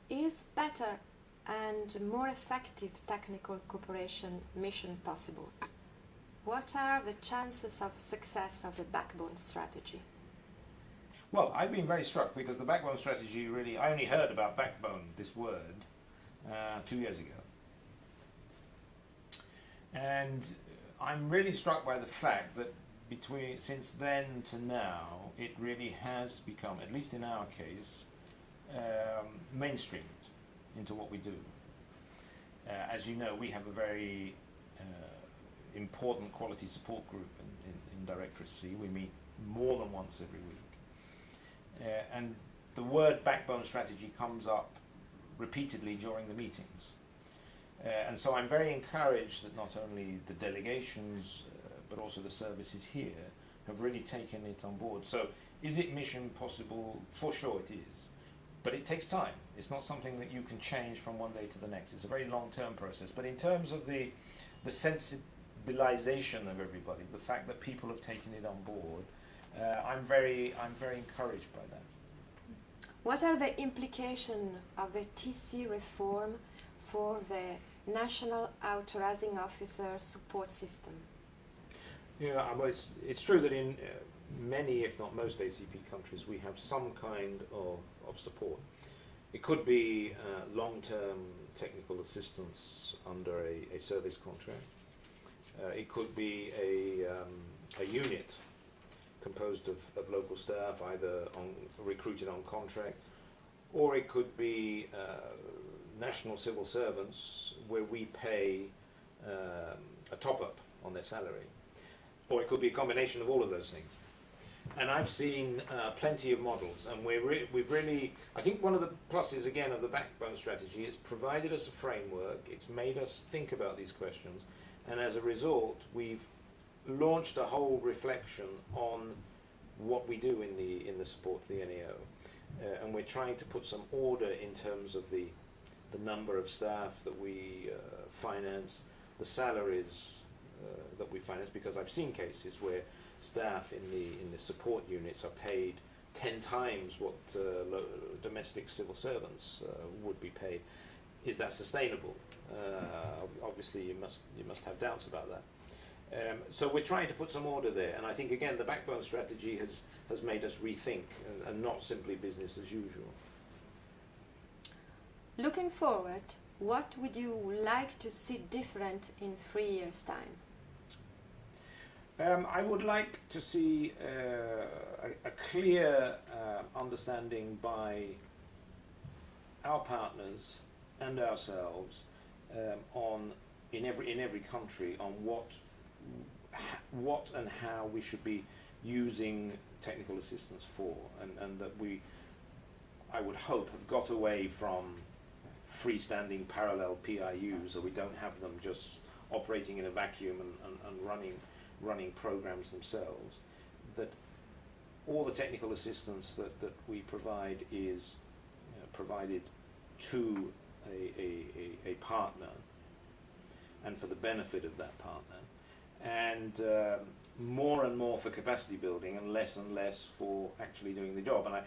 Is better and more effective technical cooperation mission possible? What are the chances of success of the backbone strategy? Well, I've been very struck because the backbone strategy really, I only heard about backbone, this word, 2 years ago. And I'm really struck by the fact that since then to now, it really has become, at least in our case, mainstreamed into what we do. As you know, we have a very important quality support group in Directorate C. We meet more than once every week. And the word backbone strategy comes up repeatedly during the meetings. And so I'm very encouraged that not only the delegations, but also the services here have really taken it on board. So is it mission possible? For sure it is. But it takes time. It's not something that you can change from one day to the next. It's a very long-term process. But in terms of the sensibilization of everybody, the fact that people have taken it on board, I'm very encouraged by that. What are the implications of the TC reform for the National Authorizing Officer support system? Yeah, well, it's true that in many, if not most ACP countries, we have some kind of support. It could be long-term technical assistance under a service contract. It could be a unit composed of local staff, either recruited on contract, or it could be national civil servants where we pay a top-up on their salary. Or it could be a combination of all of those things. And I've seen plenty of models, and we've really, I think one of the pluses again of the backbone strategy, it's provided us a framework, it's made us think about these questions, and as a result we've launched a whole reflection on what we do in the support to the NAO, and we're trying to put some order in terms of the number of staff that we finance, the salaries that we finance, because I've seen cases where staff in the support units are paid 10 times what domestic civil servants would be paid. Is that sustainable? Obviously you must have doubts about that. So we're trying to put some order there, and I think again the backbone strategy has made us rethink and not simply business as usual. Looking forward, what would you like to see different in 3 years' time? I would like to see a clear understanding by our partners and ourselves in every country on what and how we should be using technical assistance for, and that I would hope, have got away from freestanding parallel PIUs, so we don't have them just operating in a vacuum and running programs themselves, that all the technical assistance that we provide is provided to a partner and for the benefit of that partner, and more for capacity building and less for actually doing the job. And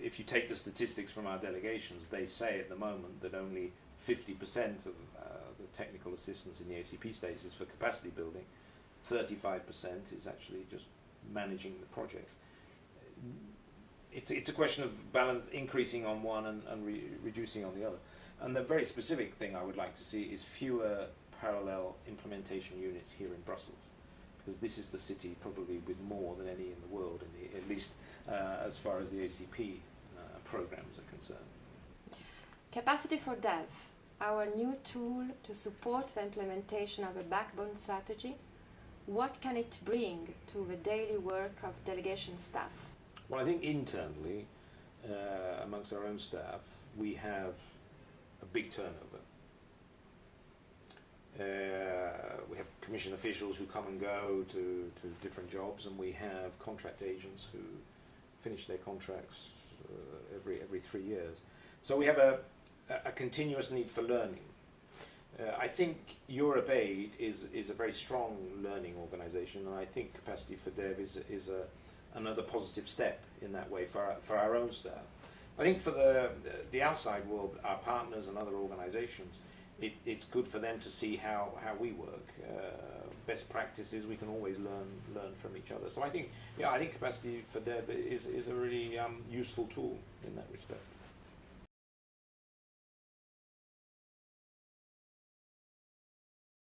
if you take the statistics from our delegations, they say at the moment that only 50% of the technical assistance in the ACP states is for capacity building, 35% is actually just managing the project. It's a question of balance, increasing on one and reducing on the other. And the very specific thing I would like to see is fewer parallel implementation units here in Brussels, because this is the city probably with more than any in the world, at least as far as the ACP programs are concerned. Capacity for Dev, our new tool to support the implementation of a backbone strategy, what can it bring to the daily work of delegation staff? Well, I think internally, amongst our own staff, we have a big turnover. We have commission officials who come and go to different jobs, and we have contract agents who finish their contracts every 3 years. So we have a continuous need for learning. I think Europe Aid is a very strong learning organisation, and I think Capacity for Dev is another positive step in that way for our own staff. I think for the outside world, our partners and other organisations, it's good for them to see how we work. Best practices, we can always learn from each other. So I think capacity for dev is a really useful tool in that respect.